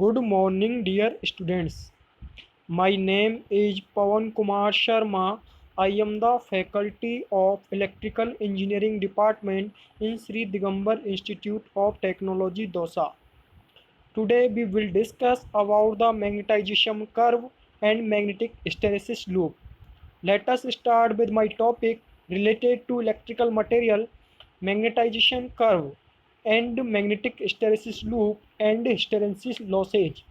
Good morning, dear students. My name is Pawan Kumar Sharma. I am the faculty of Electrical Engineering Department in Sri Digambar Institute of Technology, Dosa. Today we will discuss about the magnetization curve and magnetic hysteresis loop. Let us start with my topic related to electrical material, magnetization curve and magnetic hysteresis loop and hysteresis losses.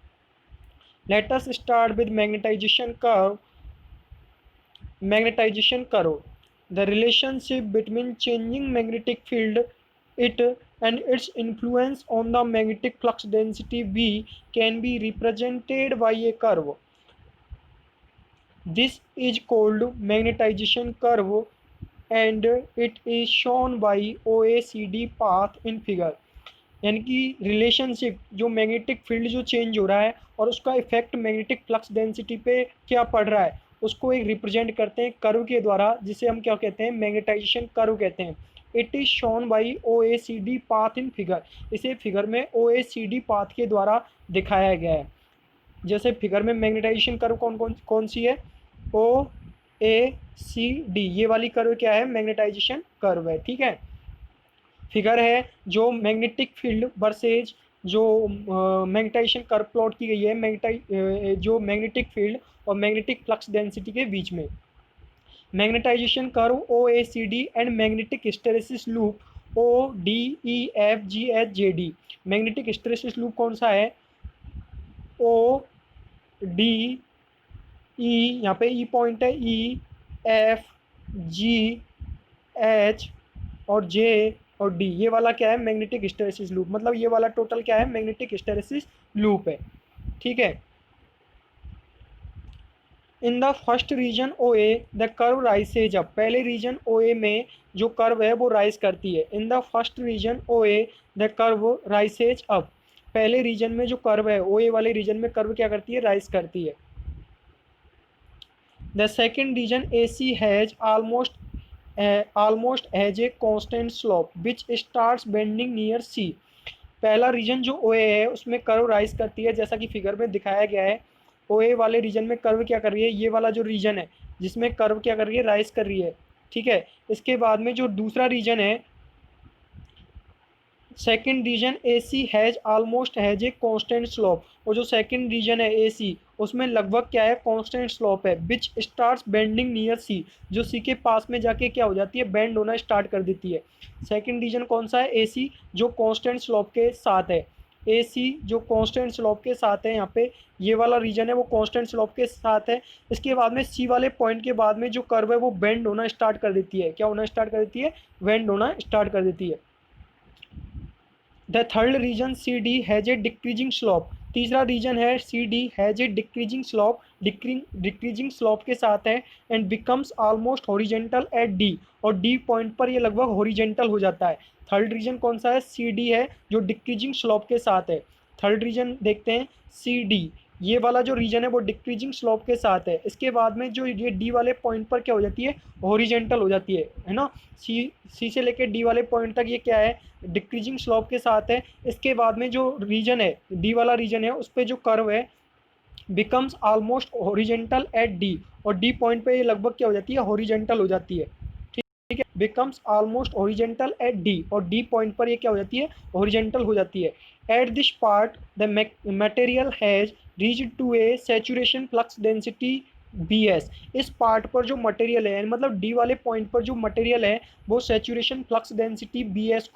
Let us start with magnetization curve. Magnetization curve. The relationship between changing magnetic field it and its influence on the magnetic flux density V can be represented by a curve. This is called magnetization curve and it is shown by OECD path in figure. यानी कि relationship जो magnetic field जो change हो रहा है और उसका effect magnetic flux density पे क्या पड़ रहा है उसको एक रिप्रेजेंट करते हैं कर्व के द्वारा, जिसे हम क्या कहते हैं, मैग्नेटाइजेशन कर्व कहते हैं. It is shown by OECD path in figure. इसे फिगर में OECD पाथ के द्वारा दिखाया गया है. जैसे फिगर में मैग्नेटाइजेशन कर्व कौन सी है, OECD. ये वाली कर्व क्या है, मैग्नेटाइजेशन कर्व है. ठीक है, फिगर है जो मैग्नेटिक फील्ड वर्सेज जो मैग्नेटाइजेशन कर्व प्लॉट की गई है जो मैग्नेटिक फील्ड और मैग्नेटिक फ्लक्स डेंसिटी के बीच में. Magnetisation curve OECD and magnetic hysteresis loop ODEFGHJD. Magnetic hysteresis loop कौन सा है, ODE, यहाँ पे ई पॉइंट है, EFGH और J और डी. ये वाला क्या है, मैग्नेटिक हिस्टेरेसिस लूप. मतलब ये वाला टोटल क्या है, मैग्नेटिक हिस्टेरेसिस लूप है. ठीक है. In the first region OA the curve rises up. पहले रीजन OA में जो कर्व है वो राइज करती है. In the first region OA the curve rises up. पहले रीजन में जो कर्व है, OA वाले रीजन में कर्व क्या करती है, राइज करती है. The second region AC has almost has a constant slope which starts bending near C. पहला रीजन जो OA है उसमें कर्व राइज करती है, जैसा कि फिगर में दिखाया गया है. OA वाले रीजन में कर्व क्या कर रही है, ये वाला जो रीजन है जिसमें कर्व क्या कर रही है, राइज कर रही है. ठीक है. इसके बाद में जो दूसरा रीजन है, second region AC has almost has a constant slope. और जो सेकेंड रीजन है AC उसमें लगभग क्या है, कांस्टेंट स्लोप है. विच स्टार्ट्स बेंडिंग नियर C. जो C के पास में जाके क्या हो जाती है, बेंड होना स्टार्ट कर देती है. सेकेंड रीजन कौन सा है, AC, जो कांस्टेंट स्लोप के साथ है. AC जो कांस्टेंट स्लोप के साथ है, यहाँ पे ये वाला रीजन है वो कांस्टेंट स्लोप के साथ है. इसके बाद में C वाले पॉइंट के बाद में जो कर्व है वो बेंड होना स्टार्ट कर देती है. क्या होना स्टार्ट कर देती है, बेंड होना स्टार्ट कर देती है. The third region CD has a decreasing slope. तीसरा रीजन है CD has a decreasing slope. Decreasing slope के साथ है and becomes almost horizontal at D. और D पॉइंट पर ये लगभग हॉरिजेंटल हो जाता है. थर्ड रीजन कौन सा है, CD है जो डिक्रीजिंग स्लोप के साथ है. थर्ड रीजन देखते हैं CD. ये वाला जो रीजन है वो डिक्रीजिंग स्लोप के साथ है. इसके बाद में जो ये D वाले पॉइंट पर क्या हो जाती है, हॉरिजेंटल हो जाती है ना. सी से लेकर D वाले पॉइंट तक ये क्या है, डिक्रीजिंग स्लोप के साथ है. इसके बाद में जो रीजन है, D वाला रीजन है, उस पर जो कर्व है becomes almost horizontal at D. और D पॉइंट पे ये लगभग क्या हो जाती है, हॉरिजेंटल हो जाती है. ठीक है, becomes almost horizontal at D. और D पॉइंट पर ये क्या हो जाती है, हॉरिजेंटल हो जाती है. At this part the material has reached to a saturation flux density BS. इस पार्ट पर जो मटेरियल है, मतलब D वाले पॉइंट पर जो मटेरियल है वो सैचुरेशन फ्लक्स डेंसिटी BS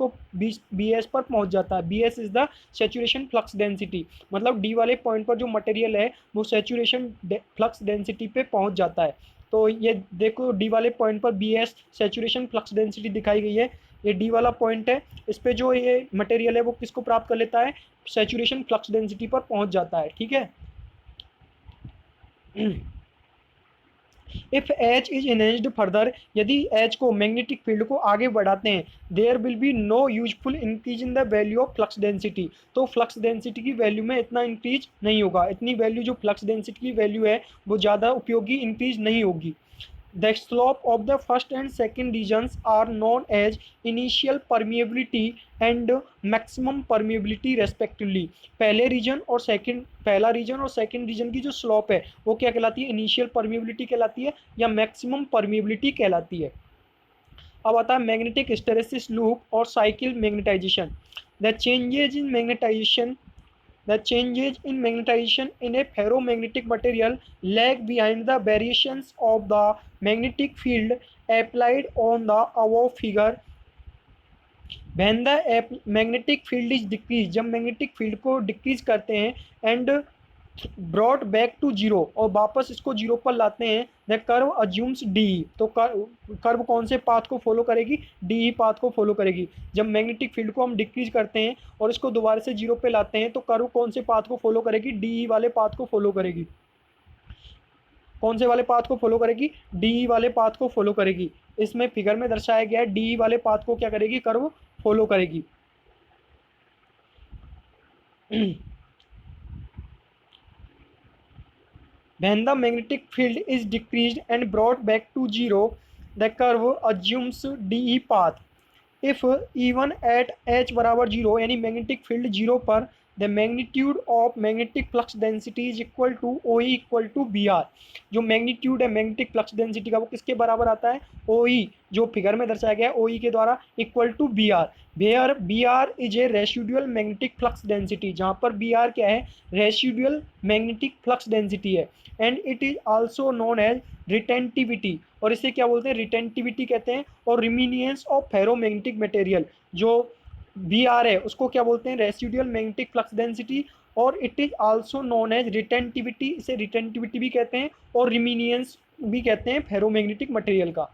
पर पहुंच जाता है. BS is the saturation flux density. मतलब D वाले पॉइंट पर जो मटेरियल है वो सैचुरेशन फ्लक्स डेंसिटी पे पहुंच जाता है. तो ये देखो D वाले पॉइंट पर BS सैचुरेशन फ्लक्स डेंसिटी दिखाई गई है. ये D वाला पॉइंट है, इस पे जो ये मटेरियल है वो किसको प्राप्त कर लेता है, सैचुरेशन फ्लक्स डेंसिटी पर पहुंच जाता है. ठीक है. If H is enhanced further. यदि H को, मैग्नेटिक फील्ड को आगे बढ़ाते हैं, there will be no useful increase in the value of flux density. तो फ्लक्स डेंसिटी की वैल्यू में इतना इंक्रीज नहीं होगा. इतनी वैल्यू जो फ्लक्स डेंसिटी की वैल्यू है वो ज़्यादा उपयोगी इंक्रीज नहीं होगी. The slope of the first and second regions are known as initial permeability and maximum permeability respectively. पहला रीजन और सेकंड रीजन की जो स्लोप है वो क्या कहलाती है, इनिशियल परमिएबिलिटी कहलाती है या मैक्सिमम परमिएबिलिटी कहलाती है। अब आता है मैग्नेटिक हिस्टेरेसिस लूप और cycle magnetisation. The changes in magnetisation The changes in magnetization in a ferromagnetic material lag behind the variations of the magnetic field applied on the above figure. When the magnetic field is decreased, जब magnetic field को decrease करते हैं and brought back to zero और वापस इसको zero पर लाते हैं, द कर्व अज्यूम्स डी। तो कर्व कौन से पाथ को फॉलो करेगी, डी पाथ को फॉलो करेगी। जब मैग्नेटिक फील्ड को हम डिक्रीज करते हैं और इसको दोबारा से जीरो पे लाते हैं तो कर्व कौन से पाथ को फॉलो करेगी, डी वाले पाथ को फॉलो करेगी। कौन से वाले पाथ को फॉलो करेगी, डी वाले पाथ को फॉलो करेगी। इसमें फिगर में दर्शाया गया है डी वाले पाथ को क्या करेगी, कर्व फॉलो करेगी। When the magnetic field is decreased and brought back to zero, the curve assumes DE path. If even at h बराबर जीरो यानी मैग्नेटिक फील्ड जीरो पर, the magnitude of magnetic flux density is equal to O E equal to B R. जो magnitude है magnetic flux density का वो किसके बराबर आता है, ओ ई, जो फिगर में दर्शाया गया है ओ ई के द्वारा, equal to B R. Where B R is a residual magnetic flux density, जहाँ पर बी आर क्या है, रेसिडुअल मैग्नेटिक फ्लक्स डेंसिटी है। And it is also known as retentivity, और इसे क्या बोलते हैं, रिटेंटिविटी कहते हैं। और रिमीनियंस ऑफ फेरोमैग्नेटिक मटेरियल, जो बी आर है उसको क्या बोलते हैं, रेसिडुअल मैग्नेटिक फ्लक्स डेंसिटी। और it is also known as retentivity, इसे रिटेंटिविटी भी कहते हैं और रिमीनियंस भी कहते हैं फेरोमैग्नेटिक मटेरियल का।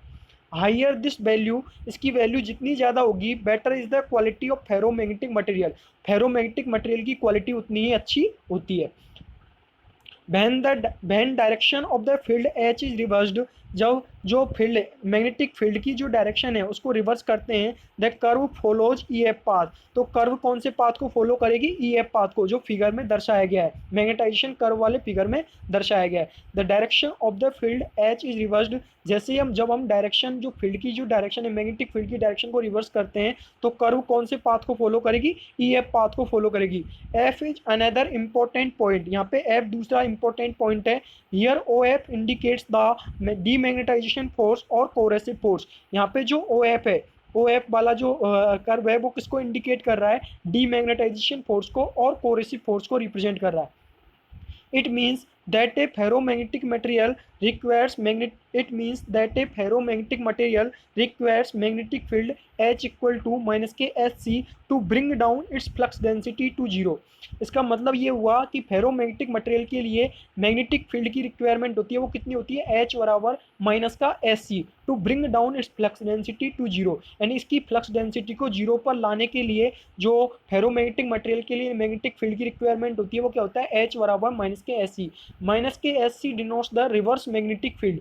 हाइयर दिस वैल्यू, इसकी वैल्यू जितनी ज़्यादा होगी, better is the quality of ferromagnetic material, ferromagnetic material की क्वालिटी उतनी ही अच्छी होती है। when direction of the field H is reversed, जब जो फील्ड मैग्नेटिक फील्ड की जो डायरेक्शन है उसको रिवर्स करते हैं, the curve follows E F path. तो कर्व कौन से पाथ को फॉलो करेगी, ई एफ पाथ को, जो फिगर में दर्शाया गया है, मैग्नेटाइजेशन कर्व वाले फिगर में दर्शाया गया है। The direction of the field H is reversed, जैसे हम जब हम डायरेक्शन, जो फील्ड की जो डायरेक्शन है मैग्नेटिक फील्ड की डायरेक्शन को रिवर्स करते हैं तो कर्व कौन से पाथ को फॉलो करेगी, ई एफ पाथ को फॉलो करेगी। F is another important point, यहाँ पे एफ दूसरा इंपॉर्टेंट पॉइंट है। Here O F indicates the demagnetisation force और कोरेसिव फोर्स। यहाँ पे जो ओ एफ है, ओ एफ वाला जो कर्व है वो किसको इंडिकेट कर रहा है, डीमैग्नेटाइजेशन फोर्स को और कोरेसिव फोर्स को रिप्रेजेंट कर रहा है। It means that a ferromagnetic material requires magnetic field H equal to minus k Sc to bring down its flux density to zero। इसका मतलब ये हुआ कि फेरोमैग्नेटिक मटेरियल के लिए मैग्नेटिक फील्ड की रिक्वायरमेंट होती है, वो कितनी होती है, H बराबर माइनस का Sc to bring down its flux density to zero. यानी इसकी फ्लक्स डेंसिटी को जीरो पर लाने के लिए जो फेरोमैग्नेटिक मटेरियल के लिए मैग्नेटिक फील्ड की रिक्वायरमेंट होती है वो क्या होता है, H बराबर माइनस के Sc। माइनस के Sc denotes the reverse magnetic field.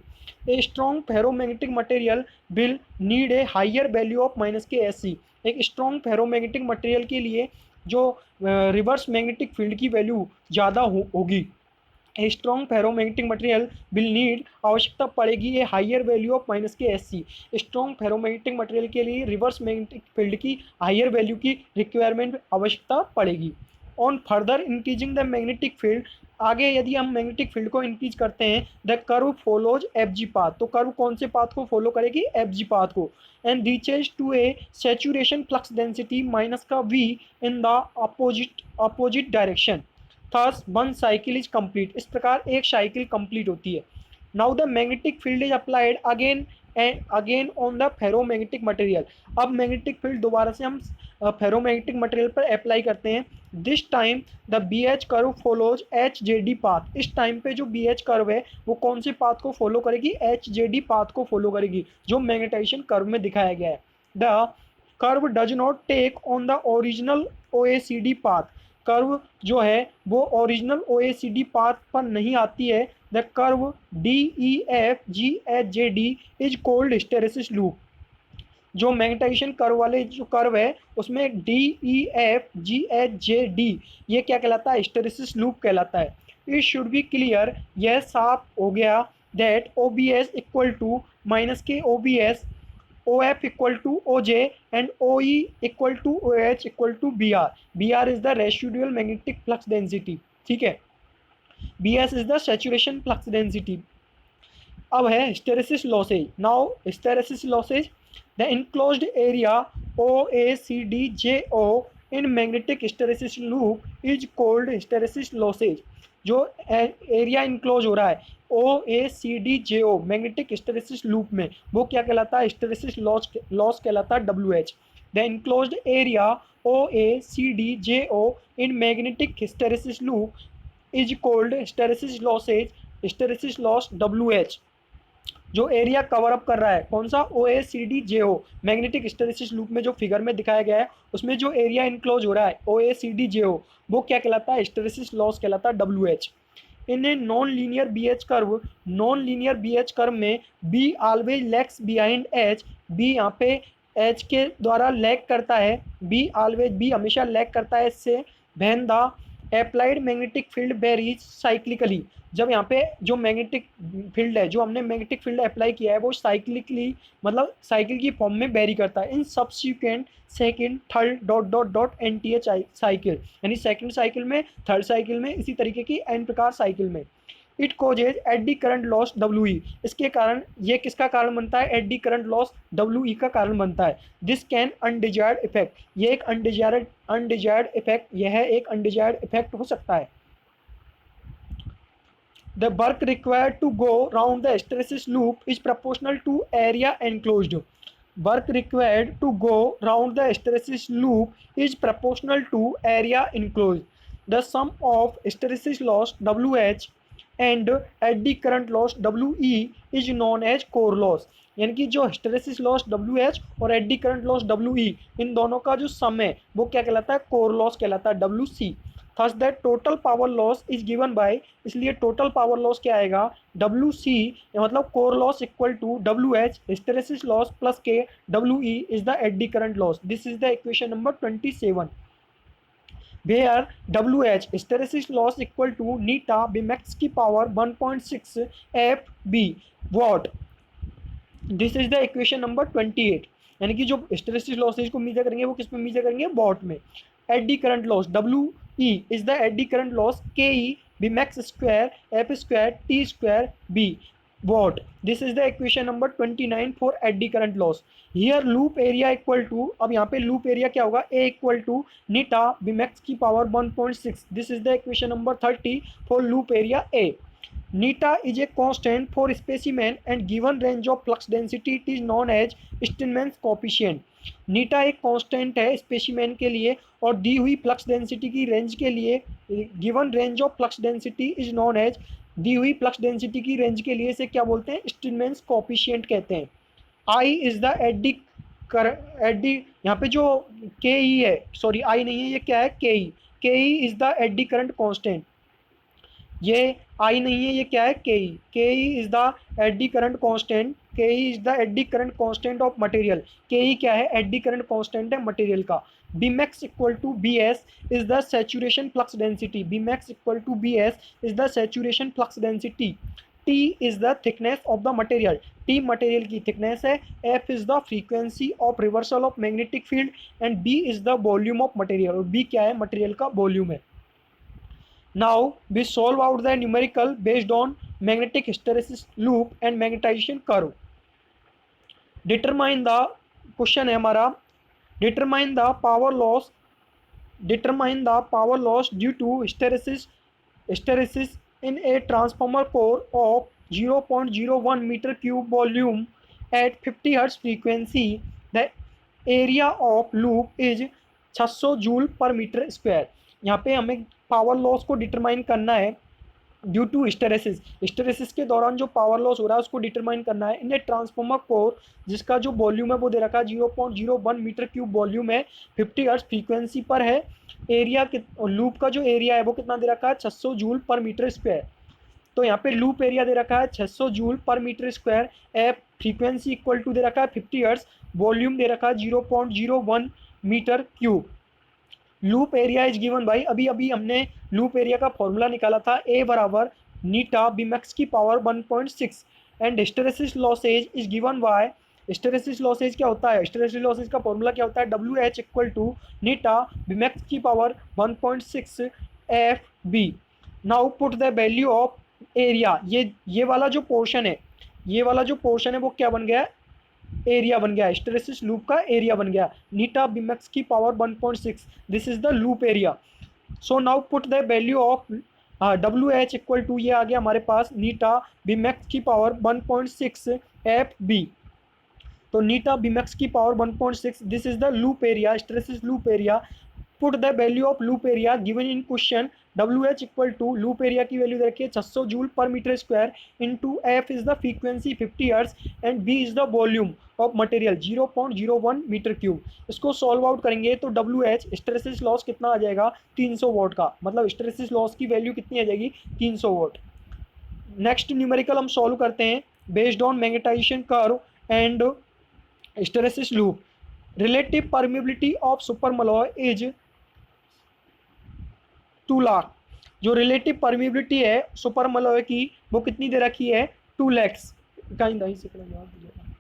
A strong ferromagnetic material will need a higher value of minus के Sc। एक स्ट्रॉन्ग फेरोमैग्नेटिक मटेरियल के लिए जो रिवर्स मैग्नेटिक फील्ड की वैल्यू ज़्यादा होगी, a strong ferromagnetic material will need, आवश्यकता पड़ेगी ए हाइयर वैल्यू ऑफ माइनस के Sc। स्ट्रॉन्ग फेरोमैग्नेटिक मटेरियल के लिए रिवर्स मैग्नेटिक फील्ड की हाइयर वैल्यू की रिक्वायरमेंट आवश्यकता पड़ेगी। On further increasing the magnetic field, आगे यदि हम मैग्नेटिक फील्ड को इंक्रीज करते हैं, the curve follows F G path. तो कर्व कौन से पाथ को फॉलो करेगी, एफ जी पाथ को। And reaches to a saturation flux density minus का वी in the opposite direction. Thus one cycle is complete, इस प्रकार एक साइकिल कंप्लीट होती है। Now the magnetic field is applied again and again on the ferromagnetic material. अब magnetic field दोबारा से हम फेरोमैग्नेटिक मटेरियल पर अप्लाई करते हैं। This time the B H curve follows H J D path. इस टाइम पे जो बी एच कर्व है वो कौन से पाथ को फॉलो करेगी, एच जे डी पाथ को फॉलो करेगी, जो मैग्नेटाइजेशन कर्व में दिखाया गया है। The curve does not take on the original O A C D path. Curve जो है वो original O A C D path पर नहीं आती है। The curve D E F G H J D is called hysteresis loop. जो magnetisation curve वाले जो कर्व है उसमें D E F G H J D ये क्या कहलाता है, हिस्टेरेसिस लूप कहलाता है। इट शुड बी क्लियर, यह साफ हो गया that OBS equal to minus K OBS, OF equal to OJ and OE equal to OH equal to BR. BR is the residual magnetic flux density. ठीक है, BS is the saturation flux density. अब है hysteresis losses. Now hysteresis losses, the enclosed area OACDJO in magnetic hysteresis loop is called hysteresis losses. जो area enclose हो रहा है OACDJO magnetic hysteresis loop में, वो क्या कहलाता है? हिस्टेरेसिस लॉस कहलाता है WH. The enclosed area OACDJO in magnetic hysteresis loop is called hysteresis losses, hysteresis loss WH. जो एरिया कवर अप कर रहा है कौन सा? OACDJO मैग्नेटिक हिस्टेरेसिस लूप में जो फिगर में दिखाया गया है उसमें जो एरिया इनक्लोज हो रहा है OACDJO वो क्या कहलाता है? हिस्टेरेसिस लॉस कहलाता है WH. In a non linear BH curve, non linear BH curve में B always lags behind H, B यहाँ पे H के द्वारा लैग करता है, B हमेशा लैग करता है इससे. When the applied magnetic field varies cyclically, जब यहाँ पे जो मैग्नेटिक फील्ड है, जो हमने मैग्नेटिक फील्ड अप्लाई किया है वो साइक्लिकली मतलब साइकिल की फॉर्म में वेरी करता है in subsequent second third dot dot dot NTH cycle, यानी सेकेंड साइकिल में, थर्ड साइकिल में, इसी तरीके की एन प्रकार साइकिल में. It causes AD current loss WE, इसके कारण ये किसका कारण बनता है? एडी करंट लॉस WE का कारण बनता है. दिस कैन अनडिजायर्ड इफेक्ट, ये एक अनडिजायर्ड इफेक्ट, यह एक अनडिजायर्ड इफेक्ट हो सकता है. The work required to go round the hysteresis loop is proportional to area enclosed. Work required to go round the hysteresis loop is proportional to area enclosed. The sum of hysteresis loss WH and eddy current loss WE is known as core loss. यानी कि जो hysteresis loss WH और AD current loss WE इन दोनों का जो सम है वो क्या कहलाता है? कोर लॉस कहलाता है WC. Thus that total power loss is given by, इसलिए टोटल पावर लॉस क्या आएगा? WC मतलब core loss equal to WH hysteresis loss plus K WE is the eddy current loss. This is the equation number 27. where WH hysteresis loss equal to neta Bmax की power 1.6 FB watt. This is the equation number 28. यानी कि जो hysteresis losses को measure करेंगे वो किस में measure करेंगे? वॉट में. Eddy current loss WE is the eddy current loss KE Bmax square F square T square B watt. This is the equation number 29 for eddy current loss. Here loop area equal to, अब यहाँ पे loop area क्या होगा? A equal to नीटा Bmax की power 1.6. This is the equation number 30 for loop area A. Neta is a constant for specimen and given range of flux density it is known as Steinmann's coefficient. नीटा एक constant है specimen के लिए और दी हुई flux density की range के लिए, given range of flux density is known as, दी हुई फ्लक्स डेंसिटी की रेंज के लिए इसे क्या बोलते हैं? स्टीनमैन्स कोएफिशिएंट कहते हैं. आई इज द एडी यहाँ पे जो के ई है, सॉरी आई नहीं है, ये क्या है? K E is the eddy current constant. ये आई नहीं है, ये क्या है? K E is the eddy current constant. K E is the eddy current constant of material. K E क्या है? एडी करंट कांस्टेंट है मटेरियल का. Bmax equal to BS is the saturation flux density. Bmax equal to BS is the saturation flux density. T is the thickness of the material. T material की thickness है. F is the frequency of reversal of magnetic field and B is the volume of material. और B क्या है? Material का volume है. Now we solve out the numerical based on magnetic hysteresis loop and magnetization curve. Determine the question है हमारा, determine the power loss due to hysteresis in a transformer core of 0.01 meter cube volume at 50 Hz frequency. The area of loop is 600 joule per metre square. यहाँ पे हमें power loss को determine करना है due to hysteresis के दौरान जो power loss हो रहा है उसको डिटरमाइन करना है. इन ट्रांसफॉर्मर कोर जिसका जो वॉल्यूम है वो दे रखा है 0.01 मीटर क्यूब वॉल्यूम है, 50 हर्ट्ज फ्रीक्वेंसी पर है. एरिया लूप का जो एरिया है वो कितना दे रखा है? 600 जूल पर मीटर स्क्वायर. तो यहाँ पे लूप एरिया दे रखा है 600 joule per metre square. F frequency equal to दे रखा है 50 हर्ट्ज, वॉल्यूम दे रखा है 0.01 metre cube. Loop area is given by, अभी हमने लूप एरिया का फॉर्मूला निकाला था, A बराबर नीटा बीमैक्स की power 1.6 and hysteresis losses is given bye, hysteresis losses क्या होता है, हिस्टेरेसिस लॉसेज का फॉर्मूला क्या होता है, डब्ल्यू एच इक्वल टू नीटा बीमैक्स की power 1.6 F B. Now put the value of area, ये वाला जो पोर्शन है, ये वाला जो पोर्शन है वो क्या बन गया, एरिया बन गया, हिस्टेरेसिस लूप का एरिया बन गया, नीटा बीमैक्स की power 1.6, this is the loop area. So now put the value of W H equal to, ये आ गया हमारे पास नीटा बीमैक्स की पावर 1.6 एफ बी। तो नीटा बीमैक्स की power 1.6, this is the loop area, hysteresis loop area. Put the value of loop area given in question, W H equal to, loop area की value देखिए 600 joule per metre square, into F is the frequency 50 hertz and B is the volume of material 0.01 metre cube. इसको solve out करेंगे तो W H hysteresis loss कितना आ जाएगा, 300 vote का, मतलब hysteresis loss की वैल्यू कितनी आ जाएगी, 300 वोट। नेक्स्ट न्यूमेरिकल हम सॉल्व करते हैं based on magnetisation curve and hysteresis loop. Relative permeability of supermalloy is 2 lakh. जो रिलेटिव परमिबिलिटी है सुपरमलॉय की वो कितनी दे रखी है, 2 लैक्स,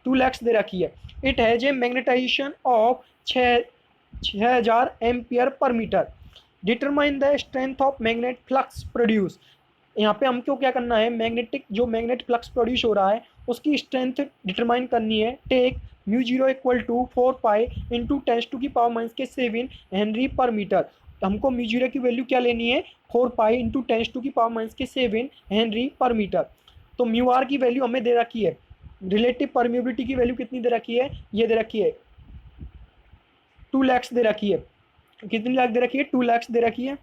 2 लैक्स दे रखी है। It has a magnetisation of 6000 ampere per metre. Determine the strength of magnet flux produce. यहाँ पे हमको क्या करना है, मैग्नेटिक जो मैग्नेट फ्लक्स प्रोड्यूस हो रहा है उसकी स्ट्रेंथ डिटरमाइन करनी है। Take mu zero equal to 4 pi into 10⁻⁻7 henry per metre. हमको म्यू जीरो की वैल्यू क्या लेनी है, 4 pi into 10⁻⁻7 henry per metre. तो म्यू आर की वैल्यू हमें दे रखी है, रिलेटिव परमिबिलिटी की वैल्यू कितनी दे रखी है, ये दे रखी है 2 लैक्स दे रखी है, कितनी लाख दे रखी है, 2 लैक्स दे रखी है।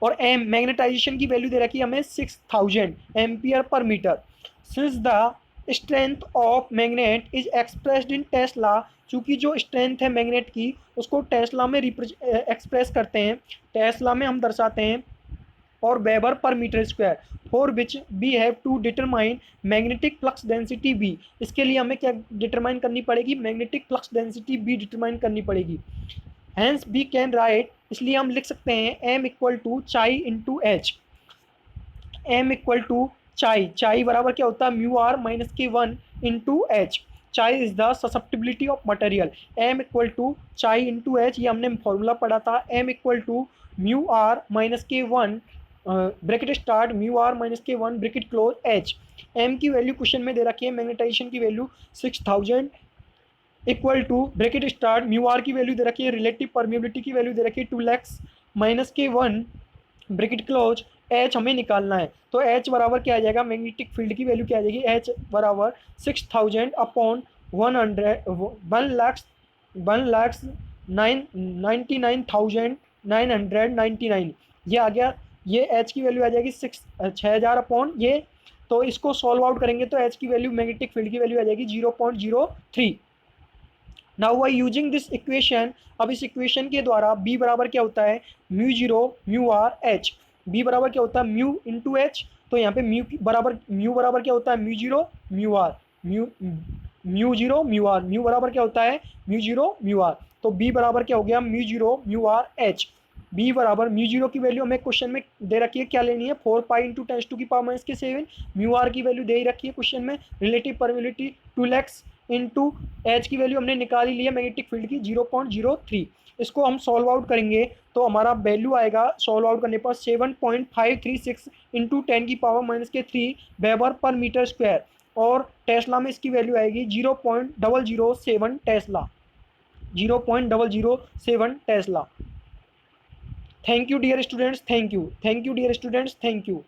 और एम मैग्नेटाइजेशन की वैल्यू दे रखी है हमें 6000 ampere per metre. Since the strength of magnet is expressed in tesla, चूँकि जो स्ट्रेंथ है मैग्नेट की उसको टेस्ला में एक्सप्रेस करते हैं, टेस्ला में हम दर्शाते हैं, और weber per metre square, for which we have to determine magnetic flux density B. इसके लिए हमें क्या डिटरमाइन करनी पड़ेगी, magnetic flux density B determine करनी पड़ेगी। हैंस वी कैन राइट, इसलिए हम लिख सकते हैं M equal to chi into H. M equal to chi, chi बराबर क्या होता है, म्यू आर माइनस के 1 into H. Chi is the susceptibility of material. M equal to chi into H, ये हमने फॉर्मूला पढ़ा था, M equal to mu R minus के 1 bracket start mu R minus के 1 ब्रैकेट क्लोज एच। एम की value question में दे रखी है, मैग्नेटाइजेशन की value 6000 equal to bracket start mu R की वैल्यू दे रखी है, रिलेटिव परमिबिलिटी की वैल्यू दे रखी है 2 लैक्स माइनस के 1 ब्रैकेट क्लोज एच हमें निकालना है। तो एच बराबर क्या आ जाएगा, मैग्नेटिक फील्ड की वैल्यू क्या आ जाएगी, एच बराबर 6000 अपॉन 1,99,999, ये आ गया। ये एच की वैल्यू आ जाएगी 6000 अपॉन ये, तो इसको सॉल्व आउट करेंगे तो एच की वैल्यू मैग्नेटिक फील्ड की वैल्यू आ जाएगी 0.03। Now by using this equation, अब इस इक्वेशन के द्वारा बी बराबर क्या होता है, mu zero mu R H. B बराबर क्या होता है, म्यू इंटू एच। तो यहाँ पे म्यू बराबर क्या होता है, mu zero mu R, mu zero mu R, mu बराबर क्या होता है, म्यू जीरो म्यू आर। तो बी बराबर क्या हो गया, mu zero mu R H. B बराबर म्यू जीरो की वैल्यू हमें क्वेश्चन में दे रखी है, क्या लेनी है, 4 पाई इंटू 10⁻⁻7। म्यू आर की वैल्यू दे ही रखी है क्वेश्चन में, relative permeability 2 lakhs into H की वैल्यू हमने निकाली ली है मैग्नेटिक फील्ड की 0.03। इसको हम सॉल्व आउट करेंगे तो हमारा वैल्यू आएगा सॉल्व आउट करने पर 7.536 into 10⁻⁻3 weber per metre square, और टेस्ला में इसकी वैल्यू आएगी 0.007 tesla, 0.007 tesla. Thank you dear students, thank you dear students, thank you.